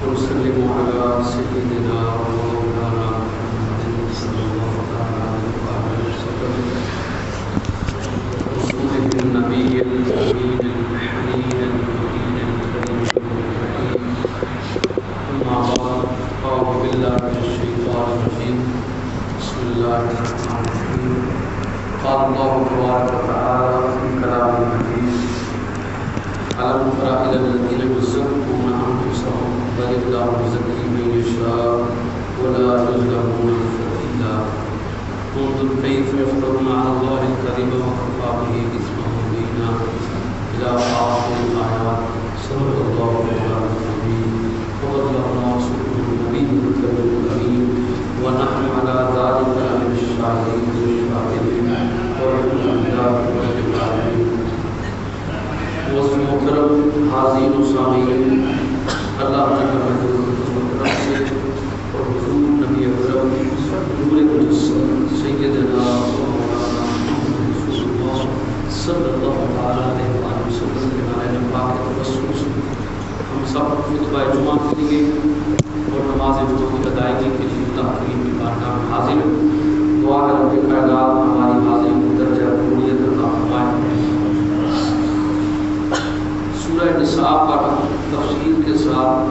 ونسلم على سيدنا ومولانا محمد صلى الله عليه وسلم رسوله النبي الأمين الحنين المكين الكريم الرحيم. أما بعد أعوذ بالله من الشيطان الرجيم. بسم الله الرحمن الرحيم. قال الله تبارك وتعالى في كلامه المجيد: ألم تر إلى الذين يزكون أنفسهم بل الله يزكي من يشاء ولا يظلمون فتيلا. انظر كيف يفترون على الله الكذب وكفى به إثما مبينا إلى آخر الآيات. صدق الله العلي العظيم وبلغنا رسوله النبي الكريم الأمين ونحن على ذلك من الشاهدين والشاكرين والحمد لله رب العالمين. محترم حاضرین و سامعین، اللہ نے کرم سے اور حضور نبی اکرم نور مجسم سیدنا مولانا محمد رسول اللہ صلی اللہ علیہ وسلم کے نائب پاک توسل سے ہم سب خطبہ جمعہ کے لیے اور نماز جمعہ کی ادائیگی کے لیے اللہ کریم کی بارگاہ میں حاضر ہیں. دعا ہے رب کائنات ہماری حاضری کو درجہ قبولیت عطا فرمائے. سورہ نساء پر تفصیل کے ساتھ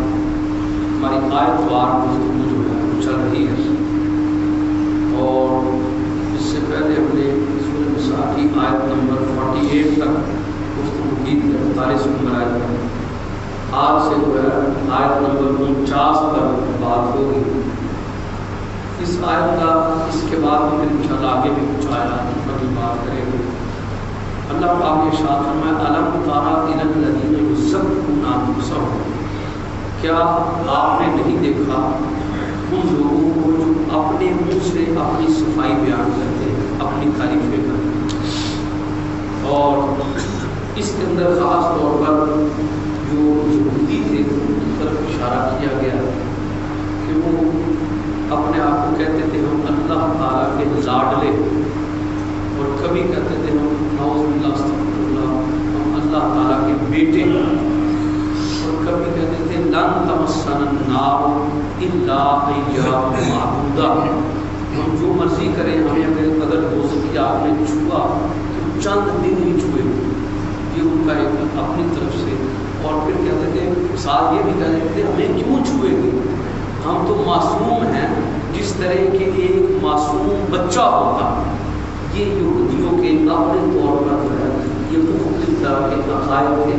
ہماری آیت وار گفتگو جو ہے چل رہی ہے، اور اس سے پہلے ہم نے سورہ نساء کی آیت نمبر 48 تک گفتگو کی تھی، 48 نمبر آیت پر. آج سے جو ہے آیت نمبر 49 پر بات ہوگی. اس آیت کا اس کے بعد بھی پھر انشاءاللہ آگے بھی کچھ آیات پر بھی بات کریں گے. اللہ پاک نے ارشاد فرمایا: الم تر الی الذین یزکون انفسهم. کیا آپ نے نہیں دیکھا ان لوگوں کو جو اپنے منہ سے اپنی صفائی بیان کرتے ہیں، اپنی تعریفیں کرتے ہیں؟ اور اس کے اندر خاص طور پر جو یہودی تھے ان کی طرف اشارہ کیا گیا کہ وہ اپنے آپ کو کہتے تھے ہم اللہ تعالیٰ کے لاڈلے، اور کبھی کہتے تھے ہم نعوذ باللہ استغفر اللہ ہم اللہ تعالیٰ کے بیٹے، اور کبھی کہتے تھے لن تمسنا النار الا ایام معدودہ، ہم جو مرضی کریں ہمیں اگر ہو سکی آپ نے چھوا تو چند دن ہی چھوئے. یہ ان کا ایک اپنی طرف سے. اور پھر کہتے تھے ساتھ یہ بھی کہتے تھے ہمیں کیوں چھوئے گے، ہم تو معصوم ہیں جس طرح کہ ایک معصوم بچہ ہوتا. یہ یہودیوں کے اپنے طور پر جو ہے یہ مختلف طرح کے عقائد تھے.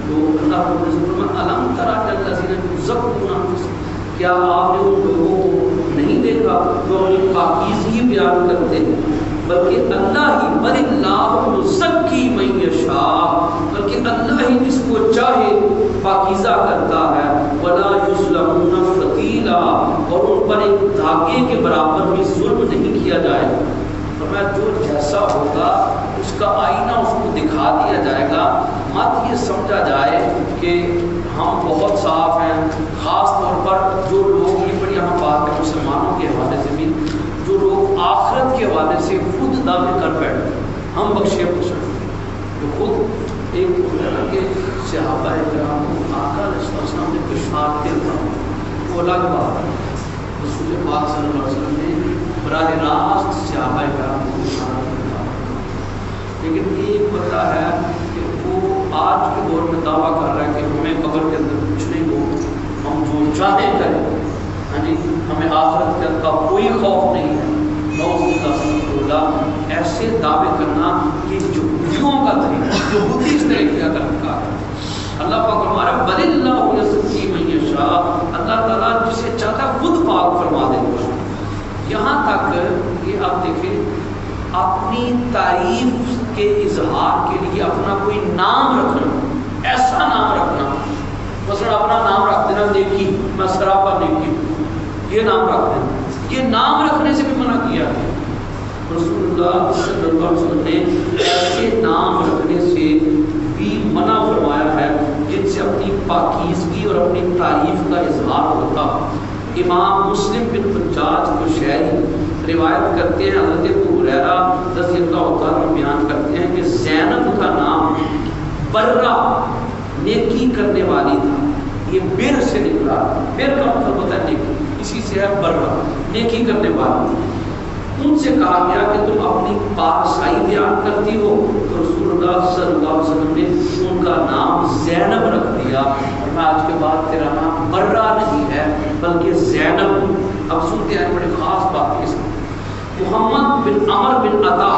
تو اللہ رب العزت نے الم تر الی الذین یزکون انفسهم، کیا آپ نے ان لوگوں کو نہیں دیکھا جو اپنی پاکیزگی بیان کرتے ہیں؟ بلکہ اللہ ہی بل اللہ یزکی من یشاء، بلکہ اللہ ہی جس کو چاہے پاکیزہ کرتا ہے. ولا یظلمون فتیلا، اور ان پر ایک دھاگے کے برابر بھی ظلم نہیں کیا جائے. جو جیسا ہوگا اس کا آئینہ اس کو دکھا دیا جائے گا. مت یہ سمجھا جائے کہ ہم بہت صاف ہیں. خاص طور پر جو لوگ، یہ بڑی اہم بات ہے مسلمانوں کے حوالے سے بھی، جو لوگ آخرت کے حوالے سے خود دعوے کر بیٹھے ہم بخشے بخشے، جو خود ایک کہ صحابہ کرام کو آقا علیہ السلام نے اشارہ تھا، وہ الگ بات ہے. رسول پاک صلی اللہ علیہ وسلم نے براہ راست صحابہ کرام کو اشارہ کرتا، لیکن ایک بندہ ہے کہ وہ آج کے دور میں دعویٰ کر رہا ہے کہ ہمیں قبر کے اندر کچھ نہیں ہو، ہم جو چاہیں کریں، ہاں جی ہمیں آخرت کا کوئی خوف نہیں ہے. ایسے دعوے کرنا یہ یہودیوں کا طریقہ، یہودی اس طریقے کا طریقہ ہے. اللہ پاک ہمارا بل اللہ یزکی من یشاء، اللہ تعالیٰ جسے چاہتا ہے خود پاک فرما دیتا ہے. یہاں تک کہ آپ دیکھیں اپنی تعریف کے اظہار کے لیے اپنا کوئی نام رکھنا، ایسا نام رکھنا، مثلا اپنا نام رکھ دینا نیکی، میں سراپا نیکی، یہ نام رکھ دینا، یہ نام رکھنے سے بھی منع کیا ہے. رسول اللہ صلی اللہ علیہ وسلم نے ایسے نام رکھنے سے بھی منع فرمایا ہے جن سے اپنی پاکیزگی اور اپنی تعریف کا اظہار ہوتا. امام مسلم بن حجاج قشیری روایت کرتے ہیں، حضرت ابو ہریرہ رضی اللہ تعالیٰ بیان کرتے ہیں کہ زینب کا نام برہ نیکی کرنے والی تھا. یہ بر سے نکلا. بر کا مطلب ہوتا ہے نیکی, اسی سے ہے برا, نیکی کرنے والا. ان سے کہا گیا کہ تم اپنی پارسائی بیان کرتی ہو, تو رسول اللہ صلی اللہ علیہ وسلم نے ان کا نام زینب رکھ دیا. اور میں آج کے بعد تیرا نام برا نہیں ہے بلکہ زینب. اب سنتے ہیں بڑی خاص بات اس. محمد بن عمر بن عطا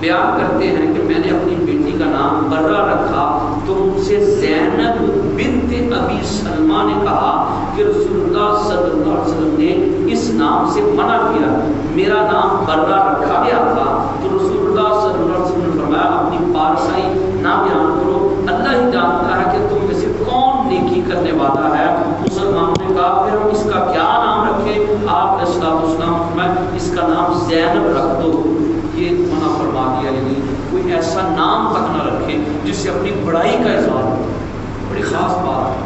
بیان کرتے ہیں کہ میں نے اپنی بیٹی کا نام برا رکھا تو ان سے زینب بنت ابی سلمہ نے کہا کہ رسول اللہ صلی اللہ علیہ وسلم نے اس نام سے منع کیا. میرا نام برا رکھا گیا تھا تو رسول اللہ صلی اللہ علیہ وسلم نے فرمایا اپنی پارسائی نہ بیان کرو, اللہ ہی جانتا ہے کہ تم میں سے کون نیکی کرنے والا ہے. مسلمانوں نے کہا پھر ہم اس کا کیا نام رکھیں؟ آپ علیہ السلام فرمایا اس کا نام زینب رکھ دو. یہ منع فرما دیا, یعنی کوئی ایسا نام تک نہ رکھے جس سے اپنی بڑائی کا اظہار ہو. بڑی خاص بات ہے.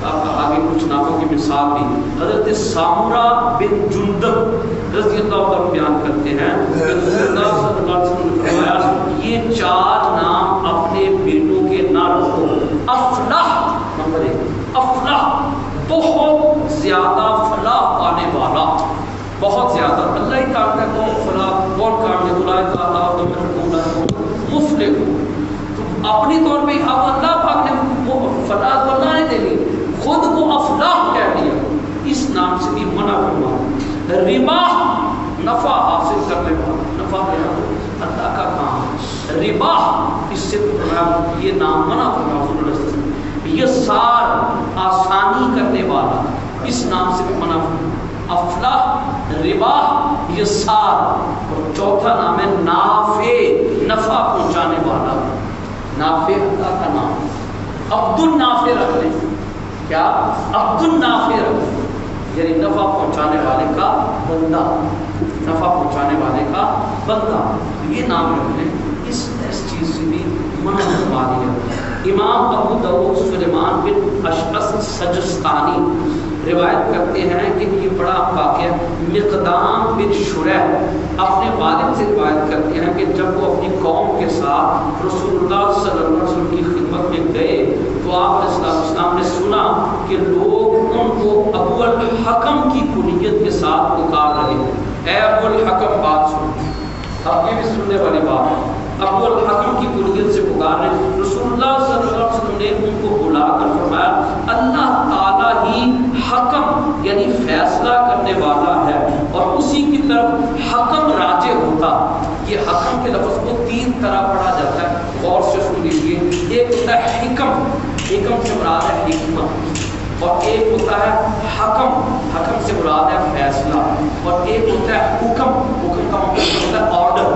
آپ کا آگے کچھ ناموں کی مثال دی. حضرت سامرہ بن جندب رضی اللہ عنہ بیان کرتے ہیں کہ رسول اللہ صلی اللہ علیہ وسلم نے فرمایا یہ 4 نام اپنے بیٹوں کے نہ رکھو. افلح, نمبر 1 افلح, بہت زیادہ فلاح پانے والا, بہت زیادہ. اللہ ہی جانتا ہے کون فلاح کون کامیاب مفلح ہو. تو اپنی طور پہ اب اللہ پاک نے وہ فلاح تو اللہ نے دے لی, خود کو افلاح کہہ دیا. اس نام سے بھی منع فرما. رباح, نفع حاصل کرنے والا, نفع لینا اللہ کا کام. رباح اس سے یہ نام منع فرما. یسار, آسانی کرنے والا, اس نام سے بھی منع فرما. افلاح, رباح, یسار. اور چوتھا نام ہے نافع, نفع پہنچانے والا. نافع اللہ کا نام. عبد النافع رکھ لیں. کیا؟ عبد النافع رکھ لیں, یعنی نفع پہنچانے والے کا بندہ, نفع پہنچانے والے کا بندہ. یہ نام رکھ لیں. اس چیز سے بھی منع فرما دیا. امام ابو داؤد سلیمان بن اشعث سجستانی روایت کرتے ہیں کہ یہ بڑا واقعہ. مقدام بن شریح اپنے والد سے روایت کرتے ہیں کہ جب وہ اپنی قوم کے ساتھ رسول اللہ صلی اللہ علیہ وسلم کی خدمت میں گئے تو آپ علیہ السلام نے سنا کہ لوگ ان کو ابو الحکم کی کنیت کے ساتھ پکار رہے ہیں. اے ابو الحکم, بات سنو, اب یہ بھی سننے والی بات ہے. ابو الحکم کی کنیت سے پکار رہے. رسول اللہ صلی اللہ علیہ وسلم نے ان کو بلا کر فرمایا اللہ تعالیٰ ہی حکم یعنی فیصلہ کرنے والا ہے اور اسی کی طرف حکم راجع ہوتا. یہ حکم کے لفظ کو 3 طرح پڑھا جاتا ہے, غور سے سن لیجیے. ایک ہوتا ہے حکم, حکم سے مراد ہے حکمت, اور ایک ہوتا ہے حکم, حکم سے مراد ہے فیصلہ, اور ایک ہوتا ہے حکم, حکم کا مطلب ہوتا ہے آرڈر,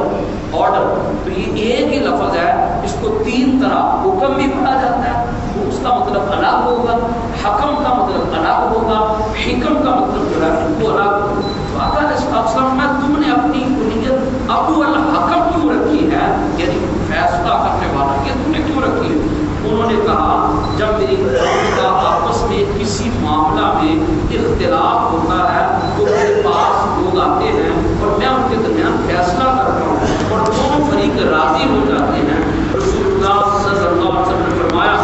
آرڈر. تو یہ ایک ہی لفظ ہے, اس کو 3 طرح حکم بھی پڑھا جاتا ہے, اس کا مطلب الگ ہوگا, حکم کا مطلب الگ ہوگا, حکم کا مطلب جو ہے وہ الگ ہوگا. تو آقا علیہ السلام میں تم نے اپنی کنیت ابو الحکم کیوں رکھی ہے, یعنی فیصلہ کرنے والا, یہ تم نے کیوں رکھی ہے؟ انہوں نے کہا جب میری قوم کا آپس میں کسی معاملہ میں اختلاف ہوتا ہے تو میرے پاس لوگ آتے ہیں اور میں ان کے درمیان فیصلہ کرتا ہوں اور دونوں فریق راضی ہو جاتے ہیں. رسول اللہ صلی اللہ علیہ وسلم نے فرمایا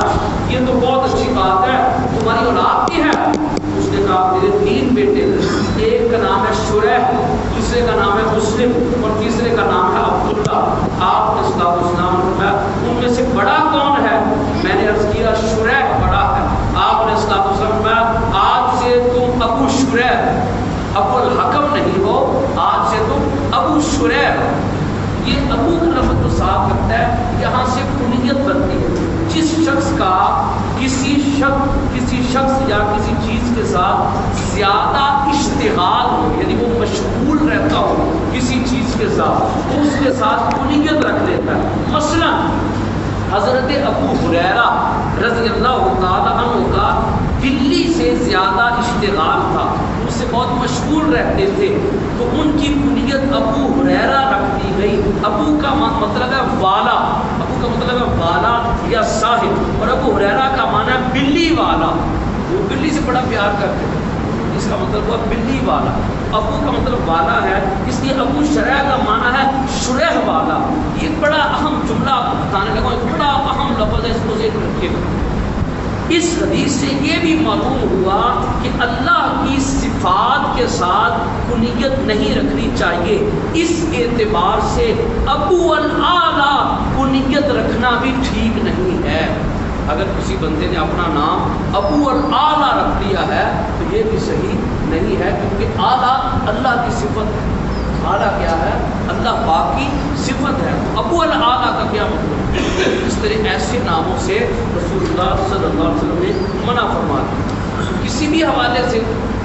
یہ تو بہت اچھی بات ہے, تمہاری اولاد کی ہے؟ اس نے کہا میرے 3 بیٹے, ایک کا نام ہے شریح, دوسرے کا نام ہے مسلم اور تیسرے کا نام ہے عبداللہ. آپ نے صلی اللہ علیہ وسلم نے فرمایا ان میں سے بڑا کون ہے؟ میں نے عرض کیا شریح بڑا ہے. آپ نے صلی اللہ علیہ وسلم نے فرمایا آج سے تم ابو شریح, ابو الحکم نہیں ہو, آج سے تم ابو شریح. یہ ابو کا لفظ تو صاف کرتا ہے یہاں سے کنیت بنتی ہے. جس شخص کا کسی شخص یا کسی چیز کے ساتھ زیادہ اشتغال ہو, یعنی وہ مشغول رہتا ہو کسی چیز کے ساتھ, اس کے ساتھ کنیت رکھ لیتا ہے. مثلا حضرت ابو ہریرہ رضی اللہ تعالیٰ عنہ کا بلی سے زیادہ اشتغال تھا, اس سے بہت مشغول رہتے تھے, تو ان کی کنیت ابو ہریرہ رکھ دی گئی. ابو کا مطلب ہے والا, ابو کا مطلب ہے والا یا صاحب, اور ابو ہریرہ کا معنی ہے بلی والا, وہ بلی سے بڑا پیار کرتے تھے, اس کا مطلب ہوا بلی والا. ابو کا مطلب والا ہے, اس لیے ابو شریح کا معنی ہے شریح والا. یہ بڑا اہم جملہ بتانے لگا, ایک بڑا اہم لفظ ہے, اس کو ذکر رکھیے گا. اس حدیث سے یہ بھی معلوم ہوا کہ اللہ کی صفات کے ساتھ کنیت نہیں رکھنی چاہیے. اس اعتبار سے ابو الاعلیٰ کنیت رکھنا بھی ٹھیک نہیں ہے. اگر کسی بندے نے اپنا نام ابو الاعلیٰ رکھ لیا ہے تو یہ بھی صحیح نہیں ہے، کیونکہ اعلیٰ اللہ کی صفت ہے. اعلیٰ کیا ہے؟ اللہ پاک کی صفت ہے. ابو الاعلیٰ کا کیا مطلب؟ اس طرح ایسے ناموں سے رسول اللہ صلی اللہ علیہ وسلم نے منع فرما دیا. کسی بھی حوالے سے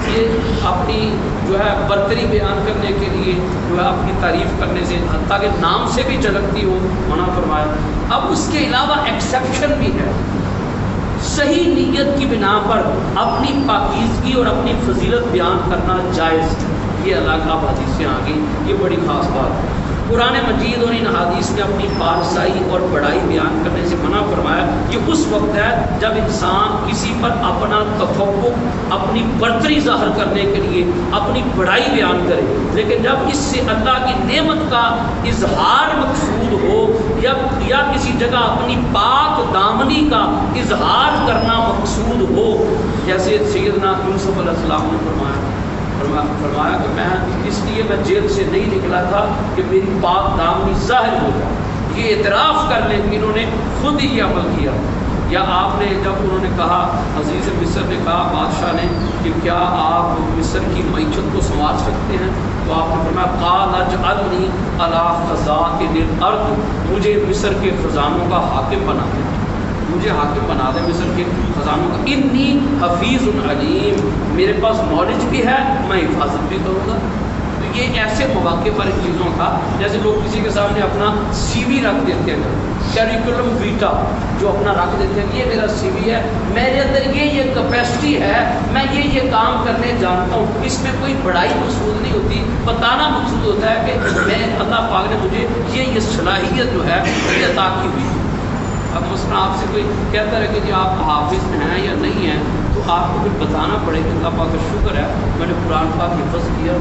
یہ اپنی جو ہے برتری بیان کرنے کے لیے جو ہے اپنی تعریف کرنے سے، حتیٰ کہ نام سے بھی جھلکتی ہو، منع فرمایا. اب اس کے علاوہ ایکسیپشن بھی ہے. صحیح نیت کی بنا پر اپنی پاکیزگی اور اپنی فضیلت بیان کرنا جائز ہے. یہ الگ اب حدیثیں آ گئی، یہ بڑی خاص بات ہے. قرآن مجید اور ان حدیث میں اپنی پارسائی اور بڑائی بیان کرنے سے منع فرمایا. یہ اس وقت ہے جب انسان کسی پر اپنا تفوق، اپنی برتری ظاہر کرنے کے لیے اپنی بڑائی بیان کرے. لیکن جب اس سے اللہ کی نعمت کا اظہار مقصود ہو یا کسی جگہ اپنی پاک دامنی کا اظہار کرنا مقصود ہو، جیسے سیدنا یوسف علیہ السلام نے فرمایا کہ میں اس لیے میں جیل سے نہیں نکلا تھا کہ میری پاک دامنی ظاہر ہو جائے. یہ اعتراف کر لیں کہ انہوں نے خود ہی یہ عمل کیا. یا آپ نے جب انہوں نے کہا، عزیز مصر نے کہا بادشاہ نے کہ کیا آپ مصر کی معیشت کو سنبھال سکتے ہیں؟ تو آپ نے فرمایا قال اجعلنی علی خزائن الارض، مجھے مصر کے خزانوں کا حاکم بنا دیں، مجھے حاکم بنا دیں مصر کے خزانوں کا. انی حفیظ علیم، میرے پاس نالج بھی ہے، میں حفاظت بھی کروں گا. تو یہ ایسے مواقع پر چیزوں کا، جیسے لوگ کسی کے سامنے اپنا سی وی رکھ دیتے ہیں، کیریکولم ویٹا جو اپنا رکھ دیتے ہیں، یہ میرا سی وی ہے، میرے اندر یہ کیپیسٹی ہے، میں یہ کام کرنے جانتا ہوں. اس میں کوئی بڑائی مقصود نہیں ہوتی، بتانا مقصود ہوتا ہے کہ میں اللہ پاک نے مجھے یہ صلاحیت جو ہے عطا کی ہوئی. اب مثلا آپ سے کوئی کہتا ہے کہ جی آپ حافظ ہیں یا نہیں ہیں، تو آپ کو پھر بتانا پڑے کہ اللہ پاک کا شکر ہے میں نے قرآن پاک حفظ کیا.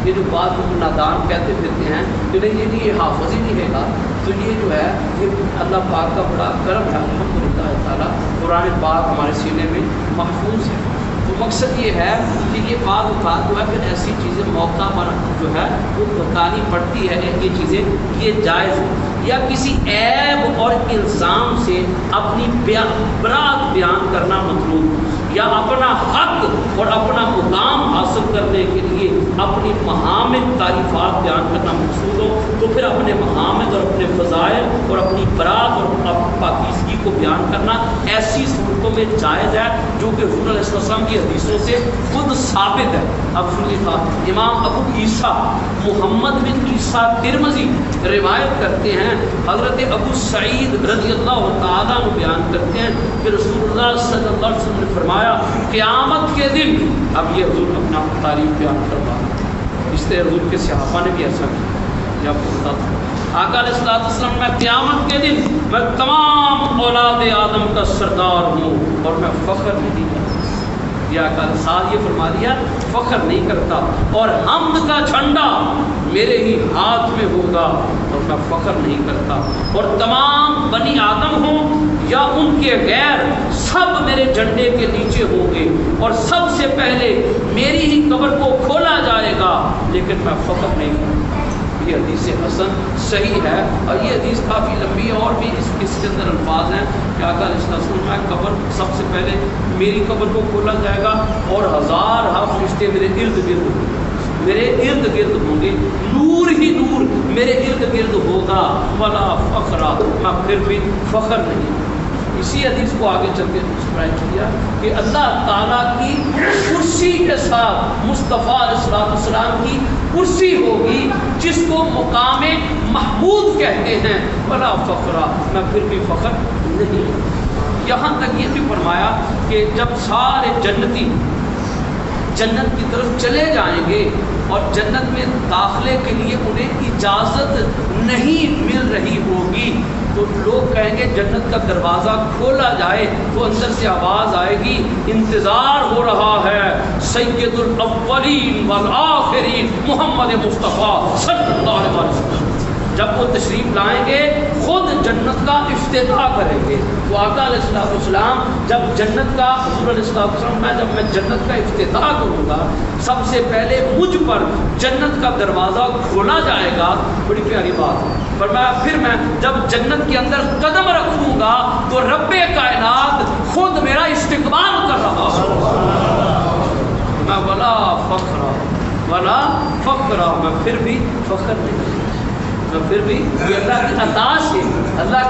یہ جو بات نادان کہتے پھرتے ہیں کہ نہیں یہ حافظ ہی نہیں ہے گا، تو یہ جو ہے یہ اللہ پاک کا بڑا کرم ہے. الحمدللہ تعالیٰ قرآن پاک ہمارے سینے میں محفوظ ہے. تو مقصد یہ ہے کہ یہ بعض اوقات جو ہے پھر ایسی چیزیں موقع پر جو ہے وہ بتانی پڑتی ہے. یہ چیزیں یہ جائز ہے. یا کسی عیب اور الزام سے اپنی برات بیان کرنا مطلوب، یا اپنا حق اور اپنا مقام حاصل کرنے کے لیے اپنی محامد تعریفات بیان کرنا مقصود ہو، تو پھر اپنے محامد اور اپنے فضائل اور اپنی برات اور پاکیزگی کو بیان کرنا ایسی صورتوں میں جائز ہے جو کہ حضور علیہ السلام کی حدیثوں سے خود ثابت ہے. اب سنیے، امام ابو عیسیٰ محمد بن عیسیٰ ترمذی روایت کرتے ہیں، حضرت ابو سعید رضی اللہ تعالیٰ عنہ بیان کرتے ہیں کہ رسول اللہ صلی اللہ علیہ وسلم نے فرمایا قیامت کے دن، اب یہ حضور اپنا تعریف بیان کروا، اس طرح حضور کے صحابہ نے بھی ایسا کیا. جب آقا علیہ السلام میں قیامت کے دن میں تمام اولاد آدم کا سردار ہوں اور میں فخر نہیں کرتا. ساتھ یہ فرما دیا فخر نہیں کرتا، اور حمد کا جھنڈا میرے ہی ہاتھ میں ہوگا اور میں فخر نہیں کرتا. اور تمام بنی آدم ہوں یا ان کے غیر، سب میرے جھنڈے کے نیچے ہوں گے، اور سب سے پہلے میری ہی قبر کو کھولا جائے گا، لیکن میں فخر نہیں کرتا. یہ حدیث حسن صحیح ہے، اور یہ حدیث کافی لمبی ہے، اور بھی اس کے اندر الفاظ ہیں کہ آقا علیہ السلام میں قبر سب سے پہلے میری قبر کو کھولا جائے گا، اور ہزار فرشتے میرے ارد گرد ہوں گے، میرے ارد گرد ہوں گے، نور ہی نور میرے ارد گرد ہوگا. ولا فخر، میں پھر بھی فخر نہیں. اسی حدیث کو آگے چلتے کیا کہ اللہ تعالیٰ کی کرسی کے ساتھ مصطفیٰ علیہ السلام کی کرسی ہوگی جس کو مقام محمود کہتے ہیں. ولا فخر، میں پھر بھی فخر نہیں. یہاں تک یہ بھی فرمایا کہ جب سارے جنتی جنت کی طرف چلے جائیں گے اور جنت میں داخلے کے لیے انہیں اجازت نہیں مل رہی ہوگی، تو لوگ کہیں گے جنت کا دروازہ کھولا جائے، تو اندر سے آواز آئے گی انتظار ہو رہا ہے سید الاولین والآخرین محمد مصطفیٰ صلی اللہ علیہ وسلم. جب وہ تشریف لائیں گے خود جنت کا افتتاح کریں گے. تو آقا علیہ السلام جب جنت کا حضور علیہ السلام میں جب میں جنت کا افتتاح کروں گا سب سے پہلے مجھ پر جنت کا دروازہ کھولا جائے گا. بڑی پیاری بات ہے. فرمایا پھر میں جب جنت کے اندر قدم رکھوں گا تو رب کائنات خود میرا استقبال کر رہا ہوں. میں ولا فخر میں پھر بھی فخر نہیں، میں پھر بھی یہ اللہ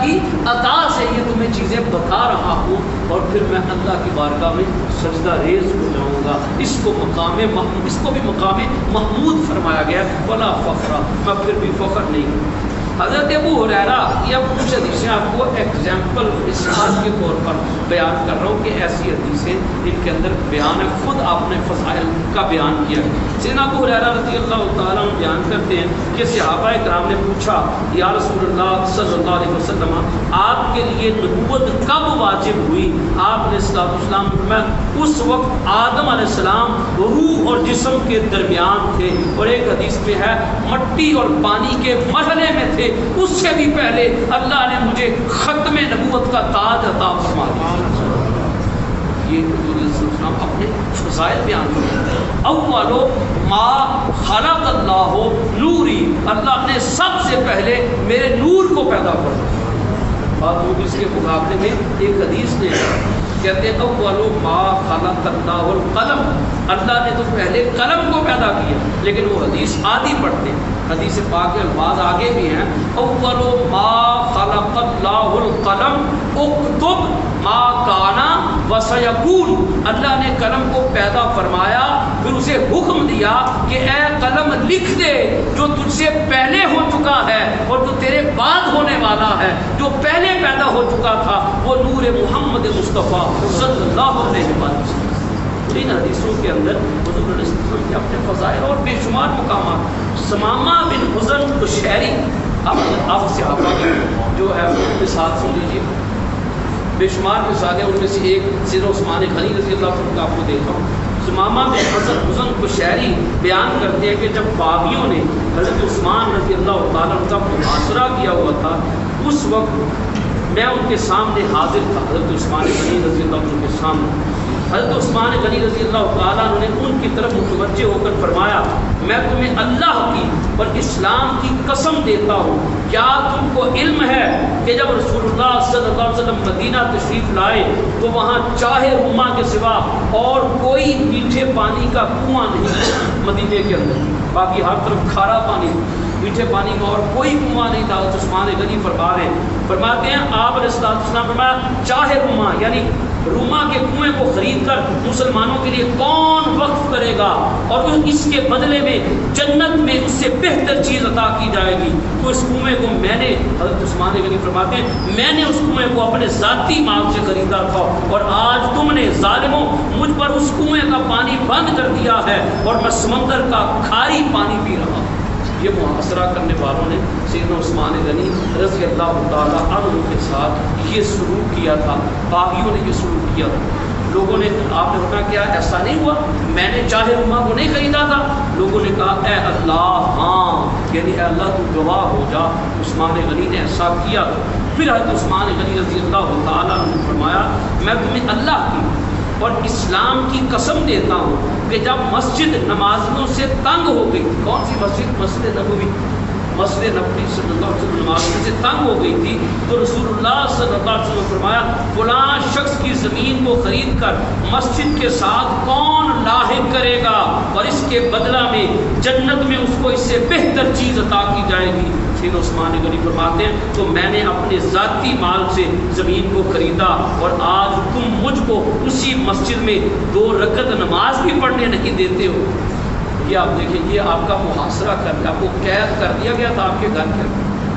کی عطا سے یہ تمہیں چیزیں بتا رہا ہوں. اور پھر میں اللہ کی بارگاہ میں سجدہ ریز ہو جاؤں گا. اس کو بھی مقام محمود فرمایا گیا. ولا فخر میں پھر بھی فخر نہیں ہوں. حضرت ابو ہریرہ یہ کچھ حدیثیں آپ کو ایگزامپل مثال کے طور پر بیان کر رہا ہوں کہ ایسی حدیثیں ان کے اندر بیان ہے. خود آپ نے فضائل کا بیان کیا ہے. سیدنا ابو ہریرہ رضی اللہ تعالیٰ عنہ بیان کرتے ہیں کہ صحابہ کرام نے پوچھا یا رسول اللہ صلی اللہ علیہ وسلم آپ کے لیے نبوت کب واجب ہوئی؟ آپ نے اسلام میں اس وقت آدم علیہ السلام روح اور جسم کے درمیان تھے، اور ایک حدیث میں ہے مٹی اور پانی کے مرحلے میں تھے. اس سے بھی پہلے اللہ نے مجھے ختم نبوت کا تاج عطا فرما دیا. یہ حضور صلی اللہ علیہ وسلم اپنے فضائل بیان کرتے ہیں. اولو ما خلق اللہ نوری، اللہ نے سب سے پہلے میرے نور کو پیدا کر دیا. بات ہوگی اس کے مقابلے میں ایک حدیث نے کہتے ہیں اولو ما خلق اللہ القلم، اللہ نے تو پہلے قلم کو پیدا کیا. لیکن وہ حدیث آدھی پڑھتے ہیں، حدیث پاک کے الفاظ آگے بھی ہیں. اولو ما خلق اللہ القلم اکتب ما کانا وسیکون، اللہ نے قلم کو پیدا فرمایا پھر اسے حکم دیا کہ اے قلم لکھ دے جو تجھ سے پہلے ہو چکا ہے اور جو تیرے بعد ہونے والا ہے. جو پہلے پیدا ہو چکا تھا وہ نور محمد مصطفیٰ صلی اللہ علیہ وسلم. ان حدیثوں کے اندر حضور علیہ السلام کے اپنے فضائل اور بے شمار مقامات. ثمامہ بن حزن قشیری، آپ صحابہ کی جو ہے مثال سن لیجیے، بے شمار مثالیں ان میں سے ایک سیدنا عثمان غنی رضی اللہ عنہ کا آپ کو دیتا ہوں. ثمامہ بن حزن قشیری بیان کرتے ہیں کہ جب باغیوں نے حضرت عثمان رضی اللہ تعالیٰ عنہ کا محاصرہ کیا ہوا تھا اس وقت میں ان کے سامنے حاضر تھا. حضرت عثمان غنی رضی اللہ عنہ کے سامنے حضرت عثمان غنی رضی اللہ تعالیٰ عنہ نے ان کی طرف متوجہ ہو کر فرمایا میں تمہیں اللہ کی اور اسلام کی قسم دیتا ہوں، کیا تم کو علم ہے کہ جب رسول اللہ صلی اللہ علیہ وسلم مدینہ تشریف لائے تو وہاں چاہے رما کے سوا اور کوئی میٹھے پانی کا کنواں نہیں مدینے کے اندر، باقی ہر طرف کھارا پانی، میٹھے پانی کا اور کوئی کنواں نہیں تھا. عثمان غنی فرماتے ہیں آپ علیہ السلام فرمایا چاہے رما یعنی روما کے کنویں کو خرید کر مسلمانوں کے لیے کون وقف کرے گا اور اس کے بدلے میں جنت میں اس سے بہتر چیز عطا کی جائے گی. تو اس کنویں کو میں نے، حضرت عثمان غنی فرماتے ہیں میں نے اس کنویں کو اپنے ذاتی مال سے خریدا تھا اور آج تم نے ظالموں مجھ پر اس کنویں کا پانی بند کر دیا ہے اور میں سمندر کا کھاری پانی پی رہا ہوں. یہ محاصرہ کرنے والوں نے سیدنا عثمان غنی رضی اللہ تعالیٰ عنہ کے ساتھ یہ سلوک کیا تھا. باغیوں نے یہ سلوک کیا تھا. لوگوں نے آپ نے بتایا کیا ایسا نہیں ہوا، میں نے چاہے رما کو نہیں خریدا تھا. لوگوں نے کہا اے اللہ ہاں، یعنی اے اللہ تو گواہ ہو جا عثمان غنی نے ایسا کیا. پھر حضرت عثمان غنی رضی اللہ تعالیٰ عنہ نے فرمایا میں تمہیں اللہ کی اور اسلام کی قسم دیتا ہوں کہ جب مسجد نمازوں سے تنگ ہو گئی، کون سی مسجد؟ مسجد نبوی، مسجد نبوی صلی اللہ علیہ وسلم نمازوں سے تنگ ہو گئی تھی تو رسول اللہ صلی اللہ علیہ وسلم فرمایا فلاں شخص کی زمین کو خرید کر مسجد کے ساتھ کون لاحق کرے گا اور اس کے بدلہ میں جنت میں اس کو اس سے بہتر چیز عطا کی جائے گی. سیدنا عثمان غنی فرماتے ہیں تو میں نے اپنے ذاتی مال سے زمین کو خریدا اور آج تم مجھ کو اسی مسجد میں 2 رکعت نماز بھی پڑھنے نہیں دیتے ہو. یہ آپ دیکھیں، یہ آپ کا محاصرہ کر کے آپ کو قید کر دیا گیا تھا آپ کے گھر کے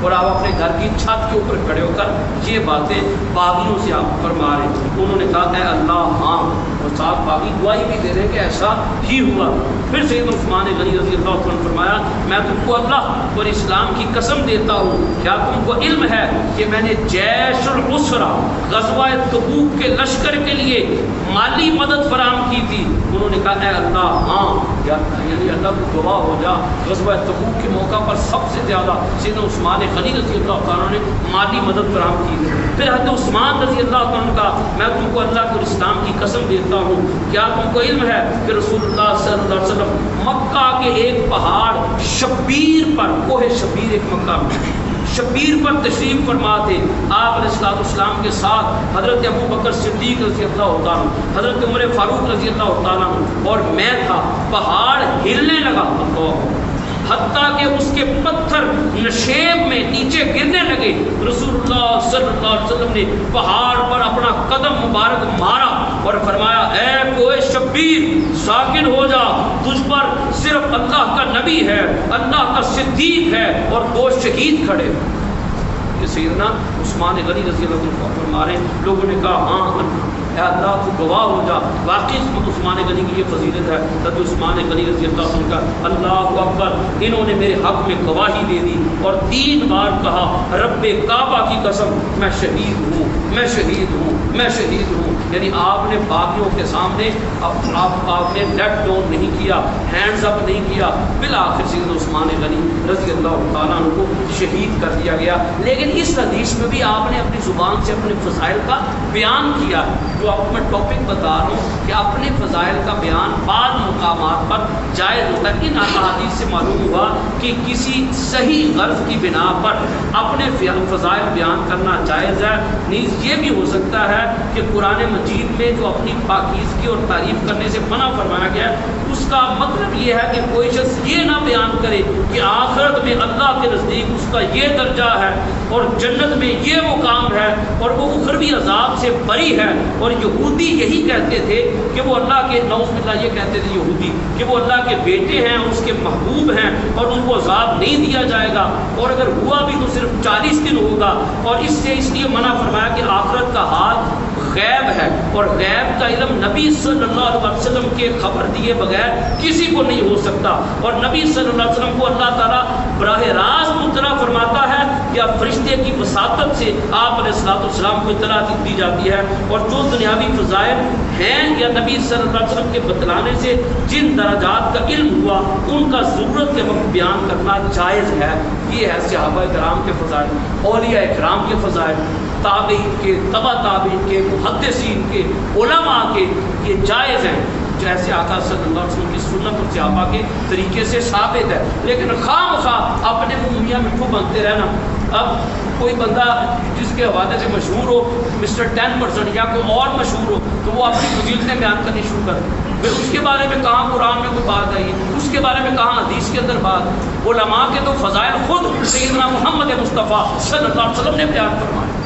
اور آپ اپنے گھر کی چھت کے اوپر کھڑے ہو کر یہ باتیں باغیوں سے آپ فرما رہے تھے. انہوں نے کہا اے اللہ ہاں، اور ساتھ باغی دعائی بھی دے رہے کہ ایسا ہی ہوا. پھر سیدنا عثمان غنی رضی اللہ عنہ نے فرمایا میں تم کو اللہ اور اسلام کی قسم دیتا ہوں، کیا تم کو علم ہے کہ میں نے جیش العسرہ غزوہ تبوک کے لشکر کے لیے مالی مدد فراہم کی تھی؟ انہوں نے کہا اے اللہ ہاں، یعنی اللہ کو گواہ ہو جا غزوہ تبوک کے موقع پر سب سے زیادہ سیدنا عثمان غنی رضی اللہ تعالیٰ نے مالی مدد فراہم کی. پھر حضرت عثمان رضی اللہ تعالیٰ کا میں تم کو اللہ کے اسلام کی قسم دیتا ہوں, کیا تم کو علم ہے کہ رسول اللہ صلی اللہ علیہ وسلم مکہ کے ایک پہاڑ شبیر پر, کوہ شبیر ایک مکہ میں شبیر پر تشریف فرما تھے. آپ علیہ السلام کے ساتھ حضرت ابو بکر صدیق رضی اللہ عنہ, حضرت عمر فاروق رضی اللہ عنہ اور میں تھا. پہاڑ ہلنے لگا حتیٰ کہ اس کے پتھر نشیب میں نیچے گرنے لگے. رسول اللہ صلی اللہ علیہ وسلم نے پہاڑ پر اپنا قدم مبارک مارا اور فرمایا, اے کوہ شبیر ساکن ہو جا, تجھ پر صرف اللہ کا نبی ہے, اللہ کا صدیق ہے اور 2 شہید کھڑے. کہ سیدنا عثمان غنی رضی اللہ عنہ فرما رہے, لوگوں نے کہا ہاں اے اللہ تو گواہ ہو جا, واقعی عثمان غنی کی یہ فضیلت ہے. حضرت عثمان غنی رضی اللہ عنہ کا اللہ اکبر, انہوں نے میرے حق میں گواہی دے دی اور 3 بار کہا رب کعبہ کی قسم میں شہید ہوں, میں شہید ہوں, میں شہید ہوں. یعنی آپ نے باقیوں کے سامنے آپ نے لیٹ ڈاؤن نہیں کیا, ہینڈز اپ نہیں کیا. بالآخر سیدنا عثمان غنی رضی اللہ تعالیٰ عنہ کو شہید کر دیا گیا. لیکن اس حدیث میں بھی آپ نے اپنی زبان سے اپنے فضائل کا بیان کیا. جو آپ کو میں ٹاپک بتا رہا ہوں کہ اپنے فضائل کا بیان بعض مقامات پر جائز ہوتا ہے. ان احادیث سے معلوم ہوا کہ کسی صحیح غرض کی بنا پر اپنے فضائل بیان کرنا جائز ہے. نیز یہ بھی ہو سکتا ہے کہ قرآن مجید میں جو اپنی پاکیزگی اور تعریف کرنے سے منع فرمایا گیا ہے, اس کا مطلب یہ ہے کہ کوئی شخص یہ نہ بیان کرے کہ آخرت میں اللہ کے نزدیک اس کا یہ درجہ ہے اور جنت میں یہ مقام ہے اور وہ اخروی عذاب سے بری ہے. اور یہودی یہی کہتے تھے کہ وہ اللہ کے, نعوذ باللہ یہ کہتے تھے یہودی کہ وہ اللہ کے بیٹے ہیں, اس کے محبوب ہیں اور ان کو عذاب نہیں دیا جائے گا, اور اگر ہوا بھی تو صرف 40 دن ہوگا. اور اس لیے منع فرمایا کہ آخرت کا حال غیب ہے اور غیب کا علم نبی صلی اللہ علیہ وسلم کے خبر دیے بغیر کسی کو نہیں ہو سکتا. اور نبی صلی اللہ علیہ وسلم کو اللہ تعالیٰ براہ راست مطلع فرماتا ہے یا فرشتے کی وساطت سے آپ علیہ السلام کو اطلاع دی جاتی ہے. اور جو دنیاوی فضائل ہیں یا نبی صلی اللہ علیہ وسلم کے بتلانے سے جن درجات کا علم ہوا ان کا ضرورت کے وقت بیان کرنا جائز ہے. یہ ہے صحابہ کرام کے فضائل, اولیاء کرام کے فضائل, تابعین کے, تبع تابعین کے, محدثین کے, علماء کے, یہ جائز ہیں جیسے آقا صلی اللہ علیہ وسلم کی سنت اور صحابہ کے طریقے سے ثابت ہے. لیکن خواہ مخواہ اپنے میاں مٹھو بنتے رہنا. اب کوئی بندہ جس کے حوالے سے مشہور ہو, مسٹر 10% یا کوئی اور مشہور ہو, تو وہ اپنی فضیلتیں بیان کرنی شروع کر دے. اس کے بارے میں کہاں قرآن میں کوئی بات آئی, اس کے بارے میں کہاں حدیث کے اندر بات. علماء کے تو فضائل خود سیدنا محمد مصطفیٰ صلی اللہ علیہ وسلم نے بیان فرمائے.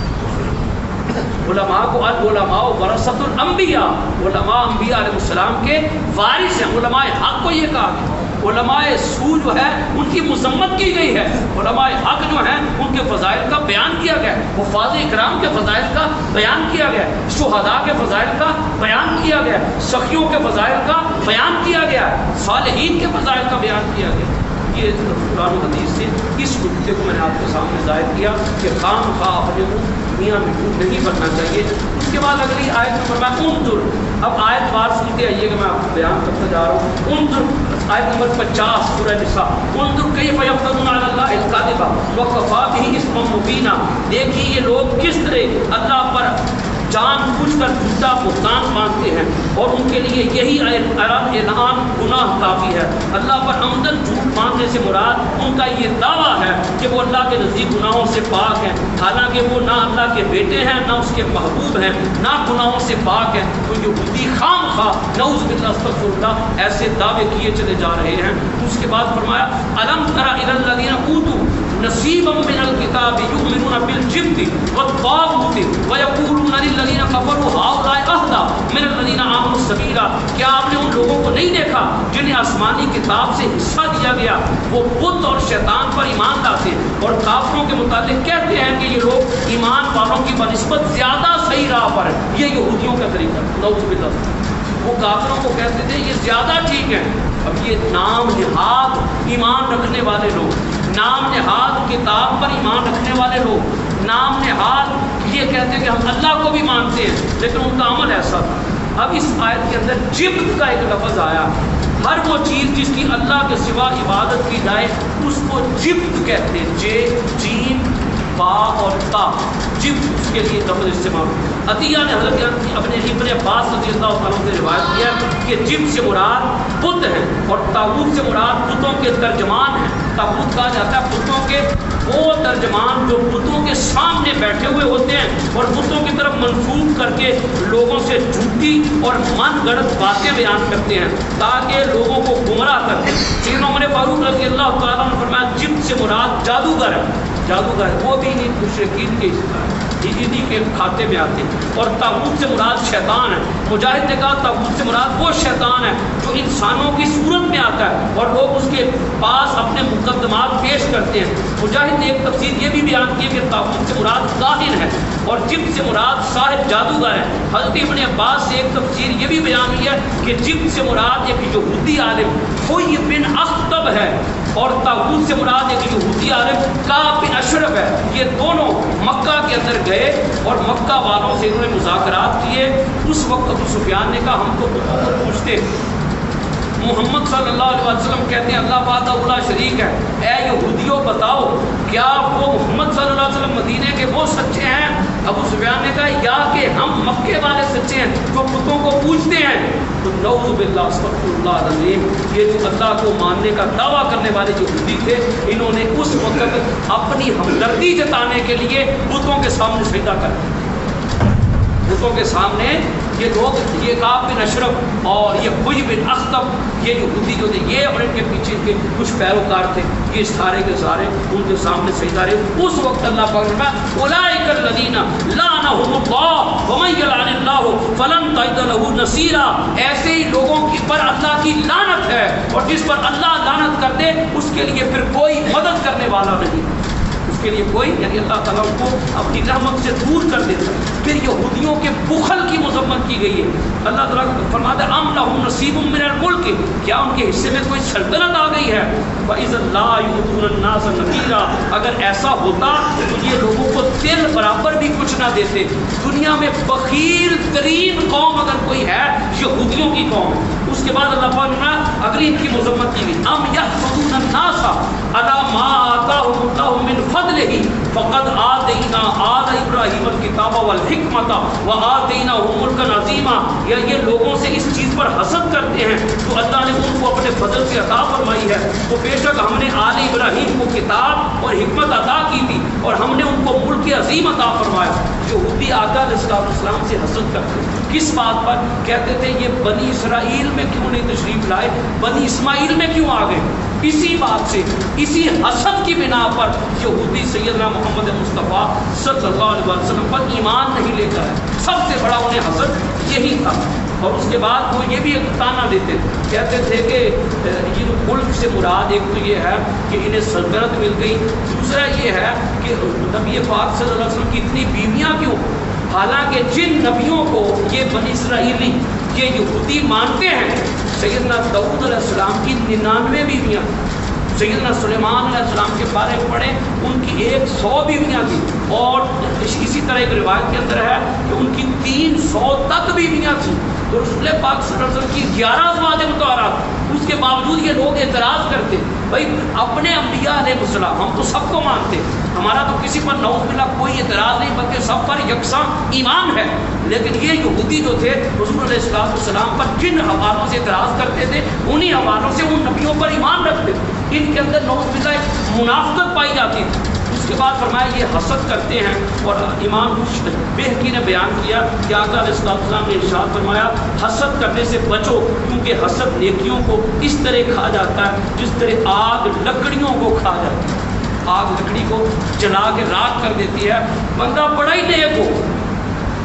علماء کو العلماء ورثۃ الانبیاء, علماء انبیاء علیہ السلام کے وارث ہیں. علماء حق کو یہ کہا گیا. علماء سو جو ہے ان کی مذمت کی گئی ہے, علماء حق جو ہیں ان کے فضائل کا بیان کیا گیا ہے, حفاظ اکرام کے فضائل کا بیان کیا گیا ہے, شہداء کے فضائل کا بیان کیا گیا ہے, سخیوں کے فضائل کا بیان کیا گیا ہے, صالحین کے فضائل کا بیان کیا گیا ہے. یہ قرآن و حدیث سے اس نقطے کو میں نے آپ کے سامنے ظاہر کیا کہ خام خواہ اپنے کو میاں مٹھو نہیں بننا چاہیے. اس کے بعد اگلی آیت میں فرمایا انظر. اب آیت بار سنتے آئیے کہ میں آپ کو بیان کرتا جا رہا ہوں. انظر آیت نمبر 50 سورہ نساء. انظر کیف یفترون علی اللہ الکذب وکفی بہ اثما مبینا. دیکھیے یہ لوگ کس طرح اللہ پر جان بوجھ کر جھوٹا بہتان باندھتے ہیں اور ان کے لیے یہی اعلان گناہ کافی ہے. اللہ پر عمدن جھوٹ باندھنے سے مراد ان کا یہ دعویٰ ہے کہ وہ اللہ کے نزدیک گناہوں سے پاک ہیں, حالانکہ وہ نہ اللہ کے بیٹے ہیں نہ اس کے محبوب ہیں نہ گناہوں سے پاک ہیں. تو یہودی خام خواہ نعوذ باللہ استغفر اللہ ایسے دعوے کیے چلے جا رہے ہیں. اس کے بعد فرمایا الم تر الی الذین اوتوا نصیبا من الکتاب یؤمنون بالجبت والطاغوت ویقولون للذین کفروا هؤلاء اهدی من الذین آمنوا سبیلا. کیا آپ نے ان لوگوں کو نہیں دیکھا جنہیں آسمانی کتاب سے حصہ دیا گیا, وہ بت اور شیطان پر ایمان لاتے اور کافروں کے متعلق کہتے ہیں کہ یہ لوگ ایمان والوں کی بنسبت زیادہ صحیح راہ پر ہیں. یہ یہودیوں کا طریقہ نعوذ باللہ. وہ کافروں کو کہتے تھے یہ زیادہ ٹھیک ہے. اب یہ نام نہاد ایمان رکھنے والے لوگ, نام نہاد کتاب پر ایمان رکھنے والے لوگ, نام نہاد یہ کہتے ہیں کہ ہم اللہ کو بھی مانتے ہیں لیکن ان کا عمل ایسا تھا. اب اس آیت کے اندر جبت کا ایک لفظ آیا. ہر وہ چیز جس کی اللہ کے سوا عبادت کی جائے اس کو جبت کہتے ہیں، جے جیم با اور تا، جبت اس کے لیے لفظ استعمال۔ عطیہ نے حضرت اپنے ابن عباس رضی اللہ عنہ سے روایت کیا کہ جبت سے مراد بت ہیں اور طاغوت سے مراد بتوں کے ترجمان ہیں۔ طاغوت کہا جاتا ہے بتوں کے وہ ترجمان جو بتوں کے سامنے بیٹھے ہوئے ہوتے ہیں اور بتوں کی طرف منسوب کر کے لوگوں سے جھوٹی اور من گڑت باتیں بیان کرتے ہیں تاکہ لوگوں کو گمراہ کر دیں۔ سیدنا عمر فاروق رضی اللہ تعالیٰ نے فرمایا جبت سے مراد جادوگر ہے، جادوگر ہے، وہ بھی انہیں مشرکین کے انہیں کے کھاتے میں آتے ہیں۔ اور طاغوت سے مراد شیطان ہے۔ مجاہد نے کہا طاغوت سے مراد وہ شیطان ہے جو انسانوں کی صورت میں آتا ہے اور لوگ اس کے پاس اپنے مقدمات پیش کرتے ہیں۔ مجاہد نے ایک تفسیر یہ بھی بیان کی کہ طاغوت سے مراد کاہن ہے اور جبت سے مراد صاحب جادوگر ہے۔ حضرت ابن عباس سے ایک تفسیر یہ بھی بیان کی ہے کہ جبت سے مراد ایک یہودی عالم حی بن اخطب ہے اور طاغوت سے مراد ایک یہودی عالم کعب بن اشرف ہے۔ یہ دونوں مکہ کے اندر گئے اور مکہ والوں سے انہوں نے مذاکرات کیے۔ اس وقت ابو سفیان نے کہا ہم تو بتوں کو پوچھتے، محمد صلی اللہ علیہ وسلم کہتے ہیں اللہ وحدہ لا شریک ہے، اے یہودیوں بتاؤ کیا وہ محمد صلی اللہ علیہ وسلم مدینے کے وہ سچے ہیں؟ ابو سفیان نے کہا یا کہ ہم مکے والے سچے ہیں جو بتوں کو پوچھتے ہیں۔ تو نعوذ باللہ استغفر اللہ العظیم، یہ جو اللہ کو ماننے کا دعویٰ کرنے والے یہودی تھے انہوں نے اس وقت اپنی ہمدردی جتانے کے لیے بتوں کے سامنے سجدہ کر دیا۔ بتوں کے سامنے یہ لوگ، یہ کعب بن اشرف اور یہ حی بن اخطب، یہ یہودی جو تھے یہ اور ان کے پیچھے کے کچھ پیروکار تھے، یہ سارے کے سارے ان کے سامنے سجدہ رہے۔ اس وقت اللہ پاک نے فرمایا اولئک الذین لعنهم اللہ ومن یلعن اللہ فلن تجد له نصیرا، ایسے ہی لوگوں کی پر اللہ کی لعنت ہے اور جس پر اللہ لعنت کر دے اس کے لیے پھر کوئی مدد کرنے والا نہیں، اس کے لیے کوئی، یعنی اللہ تعالیٰ کو اپنی رحمت سے دور کر دیتا ہے۔ پھر یہودیوں کے بخل کی مذمت کی گئی ہے۔ اللہ تعالیٰ فرماتا ہے ام لہم نصیب من الملک، کیا ان کے حصے میں کوئی سلطنت آ گئی ہے؟ وَإِذًا لَا يُؤْتُونَ النَّاسَ نَقِيرًا، اگر ایسا ہوتا تو یہ لوگوں کو تل برابر بھی کچھ نہ دیتے۔ دنیا میں بخیل ترین قوم اگر کوئی ہے یہودیوں کی قوم ہے۔ اس کے بعد اللہ پاک نے اگر ان کی مذمت کی گئی ام یحسدون الناس علی ما آتاہم اللہ من فضلہ فقد آتینا آل ابراہیم الکتاب والحکمت وآتیناہم ملکا عظیما، یا یہ لوگوں سے اس چیز پر حسد کرتے ہیں تو اللہ نے ان کو اپنے فضل سے عطا فرمائی ہے۔ تو بے شک ہم نے آل ابراہیم کو کتاب اور حکمت عطا کی تھی اور ہم نے ان کو ملک عظیم عطا فرمایا۔ یہودی آقا علیہ السلام سے حسد کرتے ہیں، کس بات پر؟ کہتے تھے یہ بنی اسرائیل میں کیوں نہیں تشریف لائے، بنی اسماعیل میں کیوں آ گئے؟ اسی بات سے، اسی حسد کی بنا پر یہودی سیدنا محمد مصطفیٰ صلی اللہ علیہ وسلم پر ایمان نہیں لے کر ہے۔ سب سے بڑا انہیں حسد یہی تھا۔ اور اس کے بعد وہ یہ بھی ایک تانا دیتے تھے، کہتے تھے کہ یہ ملک سے مراد ایک تو یہ ہے کہ انہیں سلطنت مل گئی، دوسرا یہ ہے کہ نبی پاک صلی اللہ علیہ وسلم کی اتنی بیویاں کیوں، حالانکہ جن نبیوں کو یہ بنی اسرائیلی یہ یہودی مانتے ہیں، سیدنا داؤد علیہ السلام کی 99 بیویاں، سیدنا سلیمان علیہ السلام کے بارے میں پڑھیں ان کی 100 بیویاں تھیں، اور اسی طرح ایک روایت کے اندر ہے کہ ان کی 300 تک بیویاں تھیں۔ تو رسول پاک صلی اللہ علیہ وسلم کی 11 ازواج مطہرات، اس کے باوجود یہ لوگ اعتراض کرتے بھائی اپنے انبیاء علیہ السلام ہم تو سب کو مانتے، ہمارا تو کسی پر نعوذ باللہ کوئی اعتراض نہیں بلکہ سب پر یکساں ایمان ہے، لیکن یہ یہودی جو تھے حضور علیہ السلام پر جن حوالوں سے اعتراض کرتے تھے انہی حوالوں سے ان نبیوں پر ایمان رکھتے تھے، ان کے اندر نعوذ باللہ ایک منافقت پائی جاتی تھی۔ اس کے بعد فرمایا یہ حسد کرتے ہیں، اور امام بہقی نے بیان کیا کہ آقا علیہ السلام نے ارشاد فرمایا حسد کرنے سے بچو، کیونکہ حسد نیکیوں کو اس طرح کھا جاتا ہے جس طرح آگ لکڑیوں کو کھا جاتی ہے۔ آگ لکڑی کو جلا کے راکھ کر دیتی ہے، بندہ بڑا ہی نیک ہو،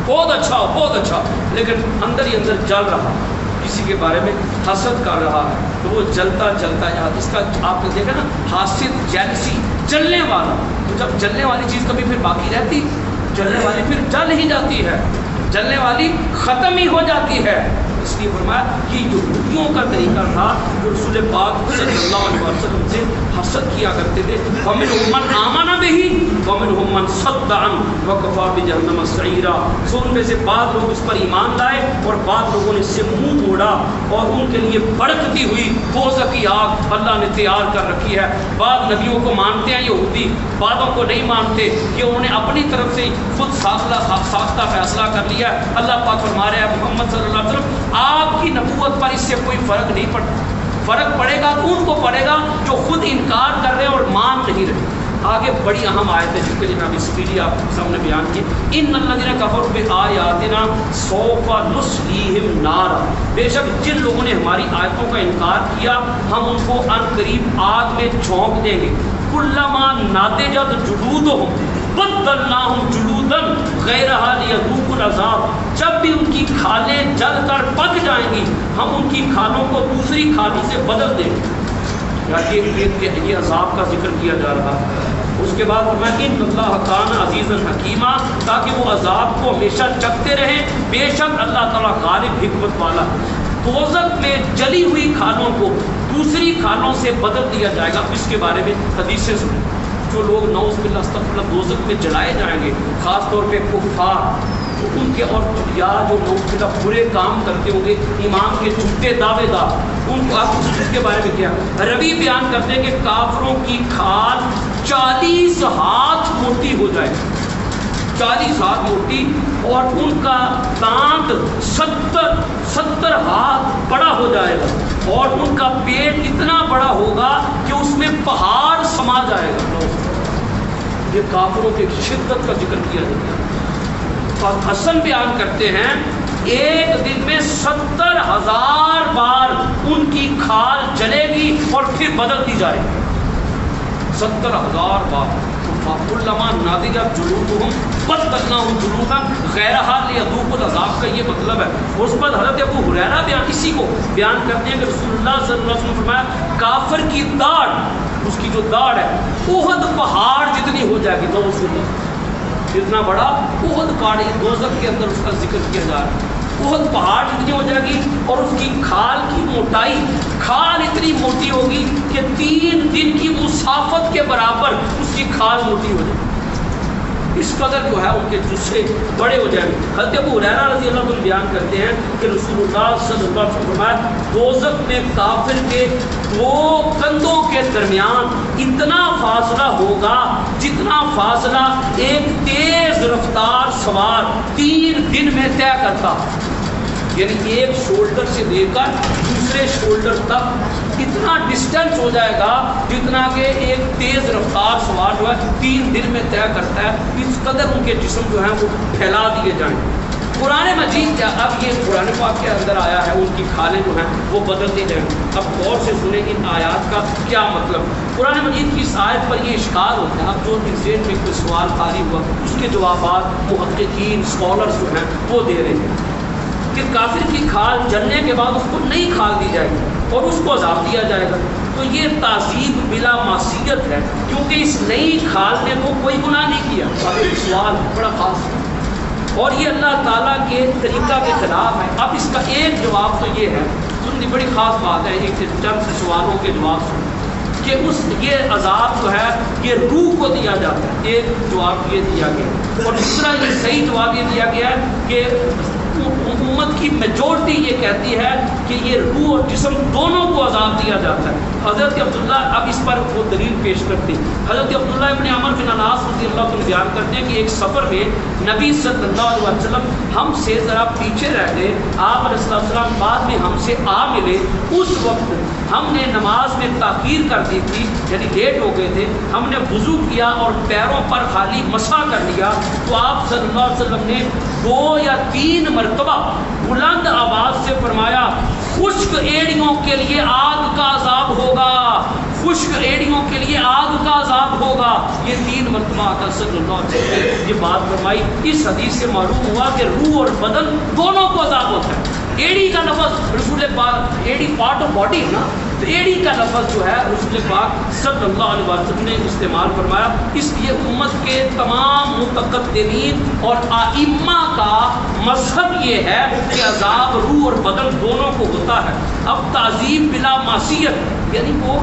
بہت اچھا ہو، بہت اچھا، لیکن اندر ہی اندر جل رہا، کسی کے بارے میں حسد کر رہا ہے تو وہ جلتا جلتا یاد، اس کا آپ نے دیکھا نا حاسد، جیلسی، جلنے والا، تو جب جلنے والی چیز کبھی پھر باقی رہتی، جلنے والی پھر جل ہی جاتی ہے، جلنے والی ختم ہی ہو جاتی ہے۔ اس لیے فرمایا کہ یہودیوں کا طریقہ تھا جو رسول پاک صلی اللہ علیہ وسلم سے حسد کیا کرتے تھے. وَمِنْهُمْ مَنْ آمَنَ بِهِ وَمِنْهُمْ مَنْ صَدَّ عَنْهُ وَكَفَىٰ بِجَهَنَّمَ سَعِيرًا. سو ان میں سے بعض لوگ اس پر ایمان لائے اور بعض لوگوں نے اس سے منہ موڑا اور ان کے لیے بھڑکتی ہوئی دوزخ کی آگ اللہ نے تیار کر رکھی ہے. بعض نبیوں کو مانتے ہیں یہودی, بعضوں کو نہیں مانتے کہ انہوں نے اپنی طرف سے خود ساختہ فیصلہ کر لیا ہے. اللہ پاک فرما رہے ہیں محمد صلی اللہ علیہ وسلم آپ کی نبوت پر اس سے کوئی فرق نہیں پڑتا. فرق پڑے گا تو ان کو پڑے گا جو خود انکار کر رہے ہیں اور مان نہیں رہے. آگے بڑی اہم آیت ہے جن کے لیے میں ابھی اسپیڈی آپ کے سامنے بیان کی. ان الذین کفروا بآیاتنا سوف نصلیہم نارا. بے شک جن لوگوں نے ہماری آیتوں کا انکار کیا ہم ان کو ان قریب آگ میں جھونک دیں گے. کلما ناضجت جلودہم بدلناہم جلودا غیرہا لیذوقوا العذاب. جب بھی ان کی کھالیں جل کر پک جائیں گی ہم ان کی کھالوں کو دوسری کھالوں سے بدل دیں گے. یہ عذاب کا ذکر کیا جا رہا ہے. اس کے بعد میں ان اللہ کان عزیزا حکیما, تاکہ وہ عذاب کو ہمیشہ چکتے رہیں. بے شک اللہ تعالیٰ غالب حکمت والا. دوزخ میں جلی ہوئی کھالوں کو دوسری کھالوں سے بدل دیا جائے گا. اس کے بارے میں حدیثیں سنیں. جو لوگ نعوذ باللہ استغفر اللہ دوزخ میں جلائے جائیں گے خاص طور پہ کفار, تو ان کے اور یا جو نعوذ باللہ برے کام کرتے ہوں گے ایمان کے جھوٹے دعوے دار, ان کو آپ اس کے بارے میں کیا روی بیان کرتے ہیں کہ کافروں کی کھال 40 ہاتھ موٹی ہو جائے گی. 40 ہاتھ موٹی اور ان کا دانت 70 ہاتھ بڑا ہو جائے گا اور ان کا پیٹ اتنا بڑا ہوگا کہ اس میں پہاڑ سما جائے گا. یہ کافروں کی شدت کا ذکر کیا جاتا ہے. حسن بیان کرتے ہیں ایک دن میں 70,000 بار ان کی کھال جلے گی اور پھر بدلتی جائے گی. 70,000 بار. کلما ناضجت جلودہم بدلناہم جلودا غیرہا لیذوقوا العذاب کا یہ مطلب ہے. اس پر حضرت ابو ہریرہ بیان اسی کو بیان کرتے ہیں کہ رسول اللہ صلی اللہ علیہ وسلم فرمایا کافر کی داڑھ, اس کی جو داڑھ ہے احد پہاڑ جتنی ہو جائے گی. تو اتنا بڑا احد پہاڑ دوزخ کے اندر اس کا ذکر کیا جا رہا ہے. احد پہاڑ جتنی ہو جائے گی اور اس کی کھال کی موٹائی, کھال اتنی موٹی ہوگی کہ 3 دن کی مسافت کے برابر اس کی کھال موٹی ہو جائے گی. اس قدر جو ہے ان کے جسے بڑے ہو جائیں گے. حضرت ابو ہریرہ رضی اللہ عنہ بیان کرتے ہیں کہ رسول اللہ صلی اللہ علیہ وسلم فرمایا دوزخ میں کافر کے 2 کندھوں کے درمیان اتنا فاصلہ ہوگا جتنا فاصلہ ایک تیز رفتار سوار 3 دن میں طے کرتا. یعنی ایک شولڈر سے لے کر دوسرے شولڈر تک اتنا ڈسٹینس ہو جائے گا جتنا کہ ایک تیز رفتار سوار جو ہے 3 دن میں طے کرتا ہے. اس قدر ان کے جسم جو ہیں وہ پھیلا دیے جائیں. قرآن مجید کیا اب یہ قرآن پاک کے اندر آیا ہے, ان کی کھالیں جو ہیں وہ بدل دی جائیں. اب غور سے سنیں ان آیات کا کیا مطلب. قرآن مجید کی اس آیت پر یہ اشکال ہوتا ہے. اب جو ذہن میں کوئی سوال خالی ہوا اس کے جوابات محققین اسکالرز جو ہیں وہ دے رہے ہیں کہ کافر کی کھال جلنے کے بعد اس کو نئی کھال دی جائے گی اور اس کو عذاب دیا جائے گا. تو یہ تعذیب بلا معصیت ہے کیونکہ اس نئی کھال نے تو کوئی گناہ نہیں کیا. سوال بڑا خاص ہے اور یہ اللہ تعالیٰ کے طریقہ کے خلاف ہے. اب اس کا ایک جواب تو یہ ہے, سننی بڑی خاص بات ہے, ایک چند سوالوں کے جواب سن کہ یہ عذاب جو ہے یہ روح کو دیا جاتا ہے. ایک جواب یہ دیا گیا اور دوسرا یہ صحیح جواب یہ دیا گیا ہے کہ امت کی میجورٹی یہ کہتی ہے کہ یہ روح اور جسم دونوں کو عذاب دیا جاتا ہے. حضرت عبداللہ اب اس پر وہ دلیل پیش کرتے ہیں. حضرت عبداللہ ابن عمر بن العاص رضی اللہ عنہ بیان کرتے ہیں کہ ایک سفر میں نبی صلی اللہ علیہ وسلم ہم سے ذرا پیچھے رہ گئے. آپ علیہ السلام بعد میں ہم سے آ ملے. اس وقت ہم نے نماز میں تاخیر کر دی تھی, یعنی لیٹ ہو گئے تھے. ہم نے وضو کیا اور پیروں پر خالی مسح کر لیا تو آپ صلی اللہ علیہ وسلم نے 2 یا 3 مرتبہ بلند آواز سے فرمایا خشک ایڑیوں کے لیے آگ کا عذاب ہوگا, خشک ایڑیوں کے لیے آگ کا عذاب ہوگا. یہ 3 مرتبہ آقا صلی اللہ علیہ وسلم نے یہ بات فرمائی. اس حدیث سے معلوم ہوا کہ روح اور بدن دونوں کو عذاب ہوتا ہے. ایڑی کا لفظ رسول پاک، ایڑی پارٹ آف باڈی ہے نا، تو ایڑی کا لفظ جو ہے رسول پاک صلی اللہ علیہ وسلم نے استعمال فرمایا. اس لیے امت کے تمام متقدمین اور ائمہ کا مذہب یہ ہے کہ عذاب روح اور بدن دونوں کو ہوتا ہے. اب تعذیب بلا معصیت یعنی وہ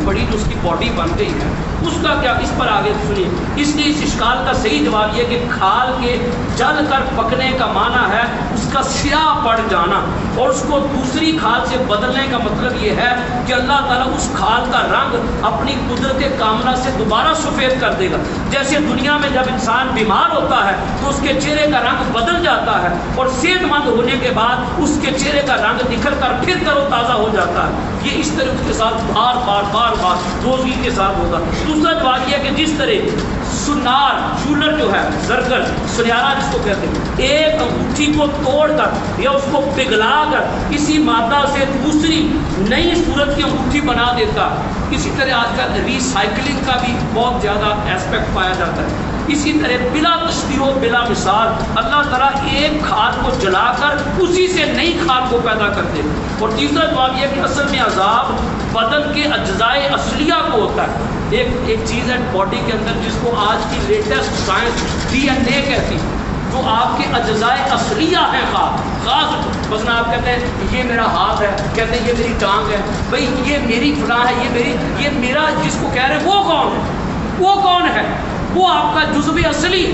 بڑی جو اس کی باڈی بن گئی ہے اس کا کیا، اس پر آگے سنیے. اس لیے اس اشکال کا صحیح جواب یہ کہ کھال کے جل کر پکنے کا معنی ہے اس کا سیاہ پڑ جانا، اور اس کو دوسری کھال سے بدلنے کا مطلب یہ ہے کہ اللہ تعالیٰ اس کھال کا رنگ اپنی قدرت کاملہ سے دوبارہ سفید کر دے گا. جیسے دنیا میں جب انسان بیمار ہوتا ہے تو اس کے چہرے کا رنگ بدل جاتا ہے، اور صحت مند ہونے کے بعد اس کے چہرے کا رنگ نکھر کر پھر تر و تازہ ہو جاتا ہے. یہ اس طرح اس کے ساتھ بار بار روزگی کے ساتھ ہوگا. دوسرا جواب یہ کہ جس طرح سنار جولر جو ہے زرگر سنیارا جس کو کہتے ہیں، ایک انگوٹھی کو توڑ کر یا اس کو پگھلا کر اسی مادہ سے دوسری نئی صورت کی انگوٹھی بنا دیتا. اسی طرح آج کل ری سائیکلنگ کا بھی بہت زیادہ ایسپیکٹ پایا جاتا ہے. اسی طرح بلا تشبیہ و بلا مثال اللہ تعالیٰ ایک کھال کو جلا کر اسی سے نئی کھال کو پیدا کرتے. اور تیسرا جواب یہ کہ اصل میں عذاب بدن کے اجزائے اصلیہ کو ہوتا ہے. ایک چیز ہے باڈی کے اندر جس کو آج کی لیٹسٹ سائنس DNA کہتی، جو آپ کے اجزائے اصلیہ ہیں خاص. مثلا آپ کہتے ہیں یہ میرا ہاتھ ہے، کہتے ہیں یہ میری ٹانگ ہے، بھائی یہ میری فلاں ہے، یہ میرا جس کو کہہ رہے ہیں وہ کون ہے؟ وہ کون ہے؟ وہ آپ کا جزو اصلی،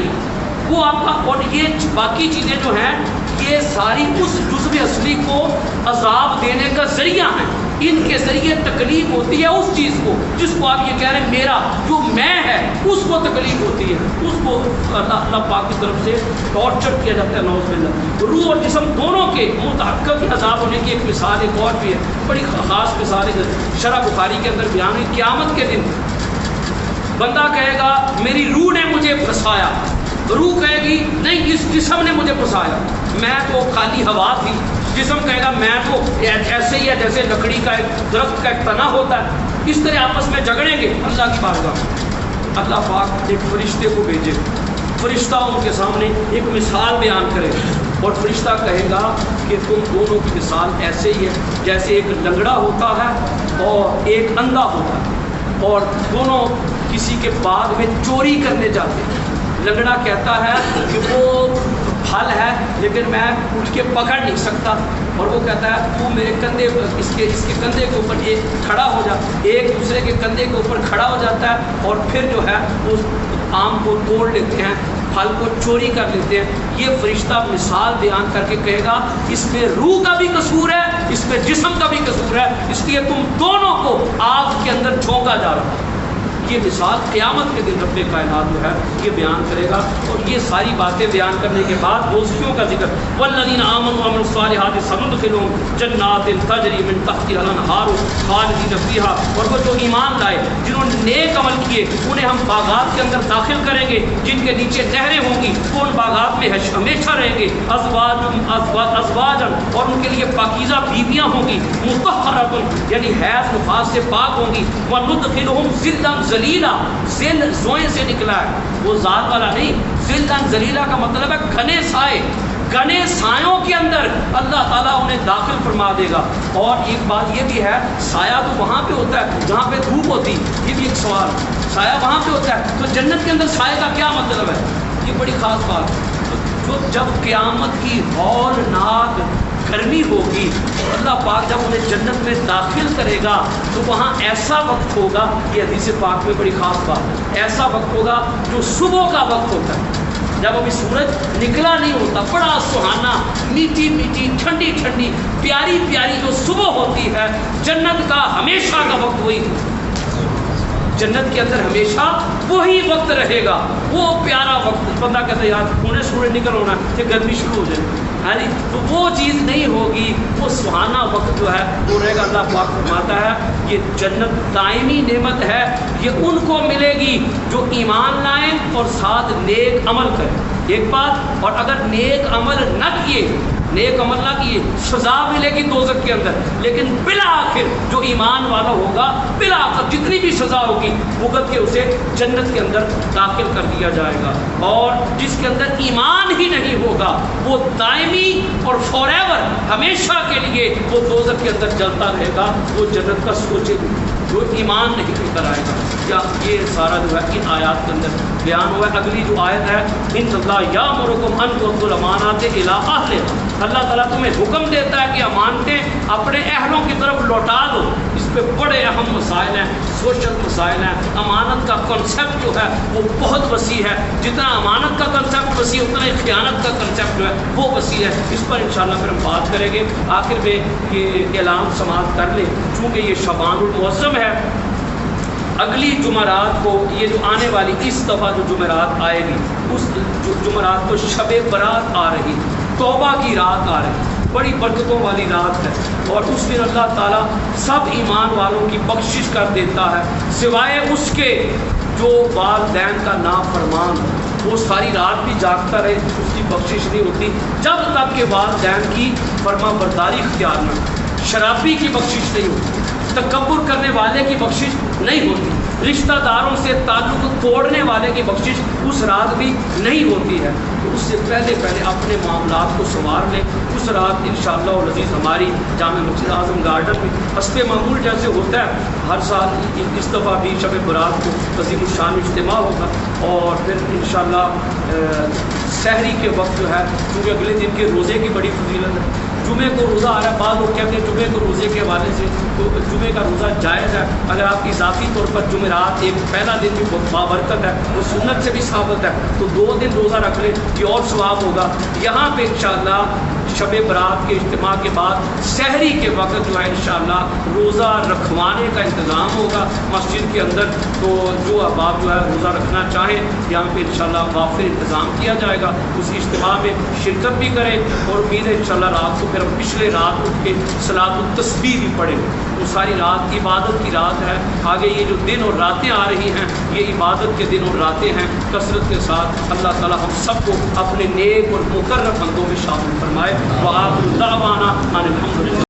وہ آپ کا. اور یہ باقی چیزیں جو ہیں یہ ساری اس جزو اصلی کو عذاب دینے کا ذریعہ ہیں. ان کے ذریعے تکلیف ہوتی ہے اس چیز کو جس کو آپ یہ کہہ رہے ہیں میرا جو میں ہے، اس کو تکلیف ہوتی ہے، اس کو اللہ پاک کی طرف سے ٹارچر کیا جاتا ہے. نعوذ باللہ. روح اور جسم دونوں کے متحقق عذاب ہونے کی ایک مثال ایک اور بھی ہے، بڑی خاص مثال ہے، شرح بخاری کے اندر بیان ہے. قیامت کے دن بندہ کہے گا میری روح نے مجھے پھنسایا، روح کہے گی نہیں اس جسم نے مجھے پھنسایا، میں تو خالی ہوا تھی. جسم کہے گا میں تو ایسے ہی ہے جیسے لکڑی کا ایک درخت کا ایک تنا ہوتا ہے. اس طرح آپس میں جھگڑیں گے اللہ کی بارگاہ. اللہ پاک ایک فرشتے کو بھیجے، فرشتہ ان کے سامنے ایک مثال بیان کرے، اور فرشتہ کہے گا کہ تم دونوں کی مثال ایسے ہی ہے جیسے ایک لنگڑا ہوتا ہے اور ایک اندھا ہوتا ہے، اور دونوں کسی کے باغ میں چوری کرنے جاتے ہیں. لنگڑا کہتا ہے کہ وہ پھل ہے لیکن میں اٹھ کے پکڑ نہیں سکتا، اور وہ کہتا ہے تو میرے کندھے اس کے کندھے کے اوپر ایک کھڑا ہو جا، ایک دوسرے کے کندھے کے اوپر کھڑا ہو جاتا ہے، اور پھر جو ہے اس آم کو توڑ لیتے ہیں، پھل کو چوری کر لیتے ہیں. یہ فرشتہ مثال بیان کر کے کہے گا اس میں روح کا بھی قصور ہے، اس میں جسم کا بھی قصور ہے، اس لیے تم دونوں کو آگ کے اندر جھونکا جا رہا ہے. یہ مثال قیامت کے دن رب کائنات جو ہے یہ بیان کرے گا. اور یہ ساری باتیں بیان کرنے کے بعد دوستیوں کا ذکر، والذین آمنوا وعملوا الصالحات سندخلهم جنات تجری من تحتها الانہار خالدین فیہا. اور وہ جو ایمان لائے جنہوں نے نیک عمل کیے انہیں ہم باغات کے اندر داخل کریں گے جن کے نیچے نہریں ہوں گی، وہ ان باغات میں ہمیشہ رہیں گے. ازواجا اور ان کے لیے پاکیزہ بیویاں ہوں گی، مطہرۃ یعنی حیض نفاس سے پاک ہوں گی. وندخلهم ذلا ذلیلا، ذل زوئیں سے نکلا ہے، وہ ذات والا نہیں. ذلن ذلیلا کا مطلب ہے گھنے سائے، گھنے سایوں کے اندر اللہ تعالیٰ انہیں داخل فرما دے گا. اور ایک بات یہ بھی ہے سایہ تو وہاں پہ ہوتا ہے جہاں پہ دھوپ ہوتی، یہ بھی ایک سوال، سایہ وہاں پہ ہوتا ہے تو جنت کے اندر سایہ کا کیا مطلب ہے؟ یہ بڑی خاص بات. تو جب قیامت کی ہولناک گرمی ہوگی، اللہ پاک جب انہیں جنت میں داخل کرے گا تو وہاں ایسا وقت ہوگا، یہ حدیث پاک میں بڑی خاص بات ہے، ایسا وقت ہوگا جو صبح کا وقت ہوتا ہے جب ابھی سورج نکلا نہیں ہوتا، بڑا سہانا، میٹھی میٹھی، ٹھنڈی ٹھنڈی، پیاری پیاری جو صبح ہوتی ہے. جنت کا ہمیشہ کا وقت وہی، جنت کے اندر ہمیشہ وہی وقت رہے گا، وہ پیارا وقت. بندہ کہتا ہے یار پونے سورج نکل ہونا کہ گرمی شروع ہو جائے، تو وہ چیز نہیں ہوگی. وہ سہانا وقت جو ہے وہ رہے گا. اللہ پاک فرماتا ہے یہ جنت دائمی نعمت ہے، یہ ان کو ملے گی جو ایمان لائیں اور ساتھ نیک عمل کریں. ایک بات، اور اگر نیک عمل نہ کیے، نیک عمل نہ کیے، سزا ملے گی دوزخ کے اندر، لیکن بالآخر جو ایمان والا ہوگا بالآخر جتنی بھی سزا ہوگی بھگت کے اسے جنت کے اندر داخل کر دیا جائے گا۔ اور جس کے اندر ایمان ہی نہیں ہوگا وہ دائمی اور فار ایور ہمیشہ کے لیے وہ دوزخ کے اندر جلتا رہے گا، وہ جنت کا سوچے جو ایمان نہیں لے کر آئے گا۔ کیا یہ سارا جو ہے ان آیات کے اندر بیان ہوا ہے۔ اگلی جو آیت ہے ان اللہ یامرکم ان تؤدوا الامانات الی اہلہا، اللہ تعالیٰ تمہیں حکم دیتا ہے کہ امانتیں اپنے اہلوں کی طرف لوٹا دو۔ اس پہ بڑے اہم مسائل ہیں، سوشل مسائل ہیں۔ امانت کا کنسیپٹ جو ہے وہ بہت وسیع ہے، جتنا امانت کا کنسیپٹ وسیع اتنا ہی خیانت کا کنسیپٹ جو ہے وہ وسیع ہے۔ اس پر انشاءاللہ پھر ہم بات کریں گے۔ آخر میں یہ اعلان سماعت کر لیں، چونکہ یہ شعبان المعظم ہے، اگلی جمعرات کو یہ جو آنے والی اس دفعہ جو جمعرات آئے گی، اس جمعرات کو شب برات آ رہی، توبہ کی رات آ رہی، بڑی برکتوں والی رات ہے، اور اس دن اللہ تعالیٰ سب ایمان والوں کی بخشش کر دیتا ہے، سوائے اس کے جو والدین کا نافرمان، وہ ساری رات بھی جاگتا رہے، اس کی بخشش نہیں ہوتی جب تک کہ والدین کی فرما برداری اختیار نہ، شرابی کی بخشش نہیں ہوتی، تکبر کرنے والے کی بخشش نہیں ہوتی، رشتہ داروں سے تعلق توڑنے والے کی بخشش اس رات بھی نہیں ہوتی ہے۔ تو اس سے پہلے اپنے معاملات کو سنوار لیں۔ اس رات انشاءاللہ العزیز ہماری جامع مسجد اعظم گارڈن میں حسب معمول جیسے ہوتا ہے ہر سال، اس دفعہ بھی شب برات کو عظیم الشان اجتماع ہوگا، اور پھر انشاءاللہ سحری کے وقت جو ہے، کیونکہ اگلے دن کے روزے کی بڑی فضیلت ہے، جمعے کو روزہ آ رہا ہے، بعض لوگ کہتے ہیں جمعے کو روزے کے حوالے سے، تو جمعے کا روزہ جائز ہے، اگر آپ کی ذاتی طور پر جمعرات ایک پہلا دن بھی بہت بابرکت ہے، وہ سنت سے بھی ثابت ہے، تو 2 دن روزہ رکھ لیں، یہ اور ثواب ہوگا۔ یہاں پہ انشاءاللہ شب برات کے اجتماع کے بعد سحری کے وقت جو ہے انشاءاللہ روزہ رکھوانے کا انتظام ہوگا مسجد کے اندر، تو جو احباب جو ہے روزہ رکھنا چاہیں یہاں پہ انشاءاللہ وافر انتظام کیا جائے گا، اس اجتماع میں شرکت بھی کریں، اور امید ہے انشاءاللہ رات کو پھر ہم پچھلے رات اٹھ کے صلاۃ التسبیح بھی پڑھیں، تو ساری رات عبادت کی رات ہے۔ آگے یہ جو دن اور راتیں آ رہی ہیں یہ عبادت کے دن اور راتیں ہیں کثرت کے ساتھ۔ اللہ تعالیٰ ہم سب کو اپنے نیک اور مقرب بندوں میں شامل فرمائے۔ وآخر دعوانا ان الحمد للہ۔